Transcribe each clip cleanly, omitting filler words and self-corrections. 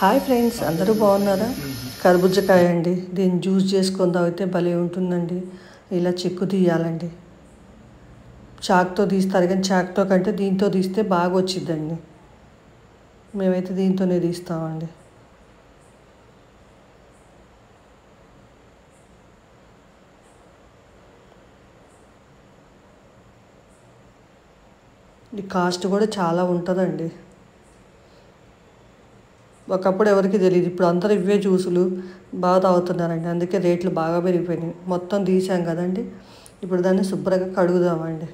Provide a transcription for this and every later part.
Hi friends, అందరూ బాగున్నారా? కర్బూజకాయ అండి. దీన్ని జ్యూస్ చేసుకొని తాగితే భలే ఉంటుందండి. ఇలా చెక్కు తీయాలండి. చాక్తో తీస్తారు, కానీ చాక్తో కంటే దీంతో తీస్తే బాగా వచ్చిద్దండి. మేమైతే దీంతోనే తీస్తామండి. ఈ కాస్ట్ కూడా చాలా ఉంటుందండి. ఒకప్పుడు ఎవరికి తెలియదు, ఇప్పుడు అందరూ ఇవే జ్యూసులు బాగా తాగుతున్నారండి. అందుకే రేట్లు బాగా పెరిగిపోయినాయి. మొత్తం తీసాం కదండి, ఇప్పుడు దాన్ని శుభ్రంగా కడుగుదామండి.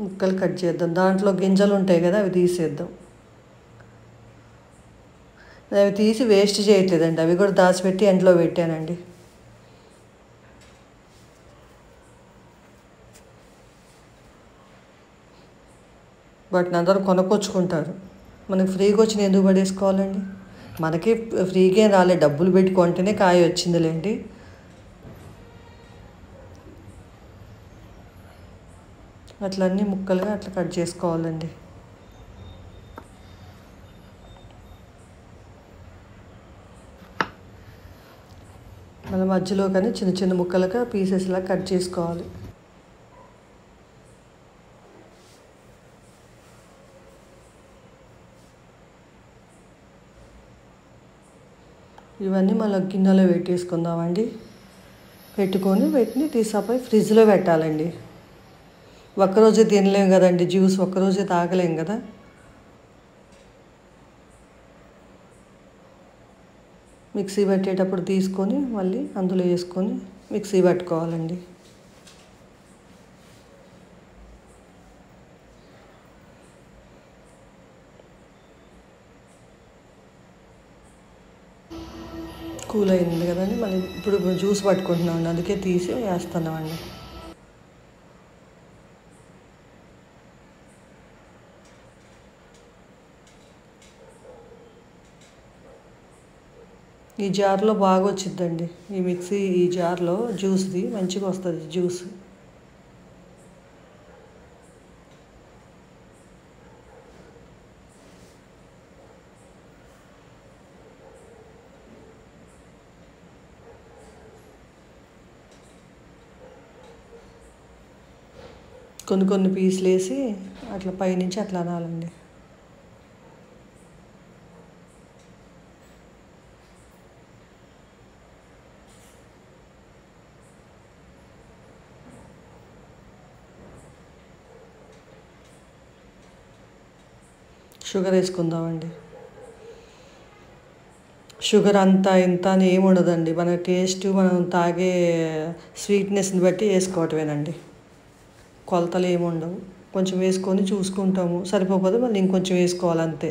ముక్కలు కట్ చేద్దాం. దాంట్లో గింజలు ఉంటాయి కదా, అవి తీసేద్దాం. అవి తీసి వేస్ట్ చేయట్లేదండి, అవి కూడా దాచిపెట్టి ఎండలో పెట్టానండి. వాటిని అందరూ కొనుక్కొచ్చుకుంటారు. మనకి ఫ్రీగా వచ్చిన ఎందుకు పడేసుకోవాలండి? మనకి ఫ్రీగా ఏం రాలే, డబ్బులు పెట్టి కొంటేనే కాయ వచ్చిందిలేండి. అట్లా అన్నీ ముక్కలుగా అట్లా కట్ చేసుకోవాలండి. మళ్ళీ మధ్యలో కానీ చిన్న చిన్న ముక్కలుగా పీసెస్లా కట్ చేసుకోవాలి. ఇవన్నీ మళ్ళీ గిన్నెలో పెట్టేసుకుందామండి. పెట్టుకొని వీటిని తీసాపై ఫ్రిడ్జ్లో పెట్టాలండి. ఒక్కరోజే తినలేం కదండి, జ్యూస్ ఒక్కరోజే తాగలేం కదా. మిక్సీ పెట్టేటప్పుడు తీసుకొని మళ్ళీ అందులో వేసుకొని మిక్సీ పట్టుకోవాలండి. కూల్ అయింది కదండి, మళ్ళీ ఇప్పుడు జ్యూస్ పట్టుకుంటున్నామండి, అందుకే తీసి వేస్తున్నామండి. ఈ జార్లో బాగా వచ్చిద్దండి. ఈ జార్లో జ్యూస్ది మంచిగా వస్తుంది జ్యూస్. కొన్ని పీసులు వేసి అట్లా పైనుంచి అట్లా అనాలండి. షుగర్ వేసుకుందామండి. షుగర్ అంతా ఇంత అని ఏమి ఉండదండి, మన టేస్ట్ మనం తాగే స్వీట్నెస్ని బట్టి వేసుకోవటమేనండి. కొలతలు ఏమి ఉండవు. కొంచెం వేసుకొని చూసుకుంటాము, సరిపోకపోతే మళ్ళీ ఇంకొంచెం వేసుకోవాలంతే.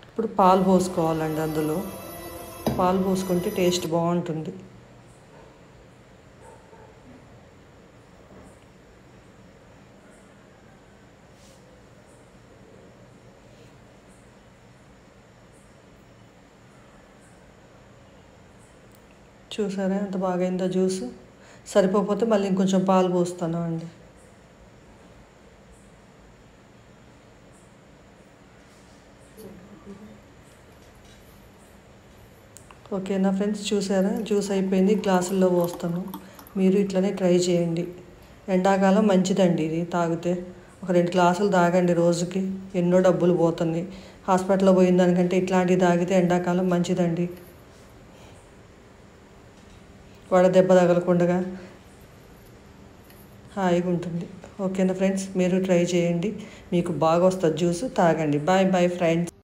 ఇప్పుడు పాలు పోసుకోవాలండి. అందులో పాలు పోసుకుంటే టేస్ట్ బాగుంటుంది. చూసారా ఎంత బాగా అయిందో జ్యూస్. సరిపోకపోతే మళ్ళీ ఇంకొంచెం పాలు పోస్తాను అండి. ఓకేనా ఫ్రెండ్స్, చూసారా జ్యూస్ అయిపోయింది, గ్లాసుల్లో పోస్తాను. మీరు ఇట్లనే ట్రై చేయండి. ఎండాకాలం మంచిదండి ఇది తాగితే. ఒక 2 గ్లాసులు తాగండి రోజుకి, ఎన్నో డబ్బులు పోతుంది. హాస్పిటల్లో పోయిన దానికంటే ఇట్లాంటివి తాగితే ఎండాకాలం మంచిదండి. వడదెబ్బ తగలకుండా హాయిగా ఉంటుంది. ఓకేనా ఫ్రెండ్స్, మీరు ట్రై చేయండి, మీకు బాగా వస్తుంది జ్యూస్, తాగండి. Bye bye friends.